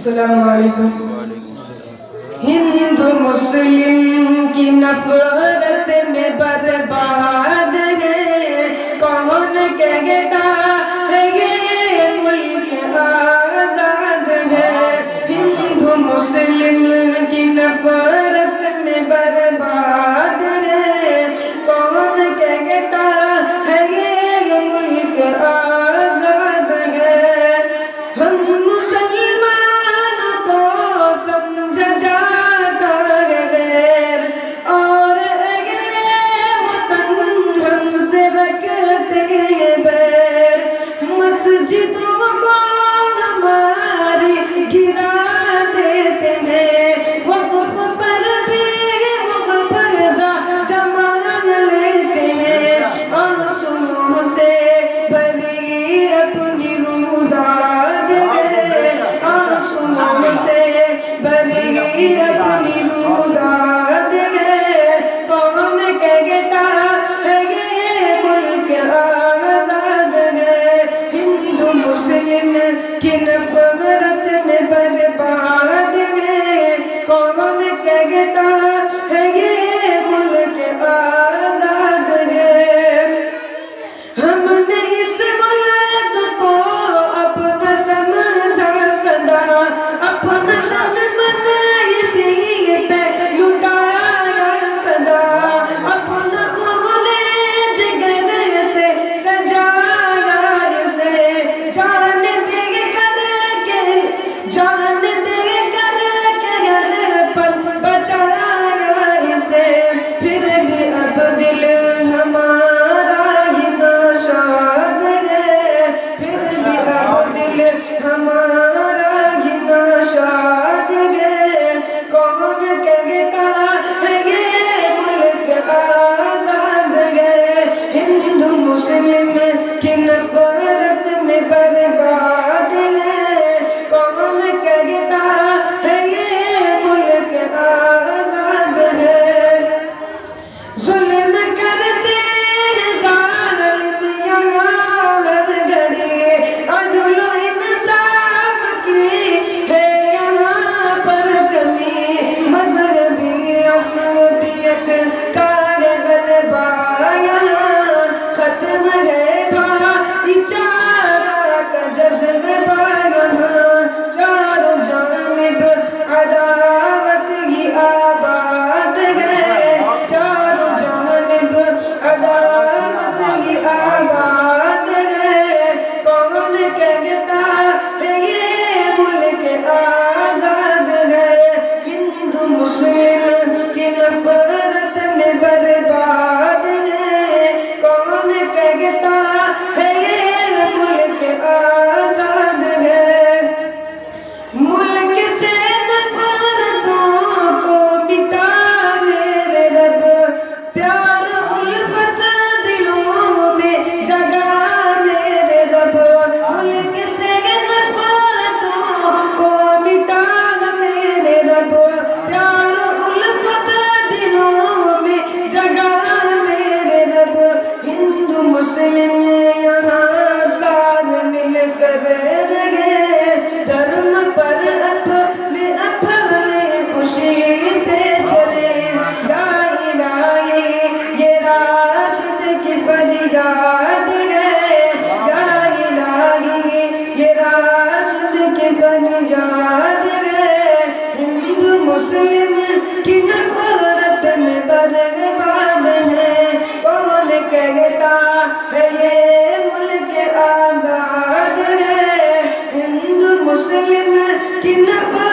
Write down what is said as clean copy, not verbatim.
السلام علیکم۔ ہندو مسلم کی نفرت میں برباد ہے، کون کہتا ہے یہ ملک آزاد ہے؟ ہندو مسلم کی نفرت میں برباد ہے، کون کہتا ہے یہ ملک آزاد ہے؟ ہم مسلمانوں کو سمجھا جاتا ہے غیر، اور اگلے وطن ہم سے رکھتے ہیں بیر۔ مسجدوں کو ہماری گرا دیتے ہیں، وقف پر بھی وہ قرضہ جما لیتے ہیں۔ آنسوؤں سے بھری اپنی روح داد ہے، آنسوؤں سے بھری اپنی روح داد ہے، کون کہتا ہے یہ ملک آزاد ہے؟ ہندو مسلم کی نفرت میں برباد ہے، کون کہتا ہے یہ ملک آزاد ہے؟ ہم نے اس ملک کو اپنا سمجھا سدا، اپنا تن من اسی پہ لٹایا سدا، اپنا خون جگر سے سجایا اسے، جان دے کر کے ہر پل بچایا اسے۔ پھر بھی اب دل ہمارا ہی ناشاد ہے، پھر بھی اب دل ہمارا ہی ناشاد ہے، کون کہتا ہے یہ ملک آزاد ہے؟ ہندو مسلم کی نفرت میں برباد ہے، کون کہتا ہے یہ ملک آزاد ہے؟ ظلم کرتے ہیں ظالم یہاں ہر گھڑی، عدل و انصاف کی ہے یہاں پر کمی، مذہبی عصبیت کا ہے غلبہ یہاں، ختم ہے بھائی چارہ کا جذبہ یہاں، چاروں جانب عداوت ہی آباد ہے، چاروں جانب عداوت ہی آباد ہے، کون کہتا ہے یہ ملک آزاد ہے؟ ہندو مسلم کی نفرت میں برباد ہے، کون کہتا ہے یہ ملک آزاد ہے؟ ملک سے نفرتوں کو مٹا میرے رب، پیار الفت دلوں میں جگا میرے رب، ملک سے نفرتوں کو مٹا میرے رب، پیار الفت دلوں میں جگا میرے رب۔ ہندو مسلم یہاں ساتھ مل کر رہے، دھرم پر اپنے خوشی سے چلے، لا الہ یہ راشد کی فریاد ہے، لا الہ یہ راشد کی فریاد ہے۔ ہندو مسلم کی نفرت میں برباد ہے، کون کہتا ہے یہ ملک آزاد ہے؟ ہندو مسلم کی نفرت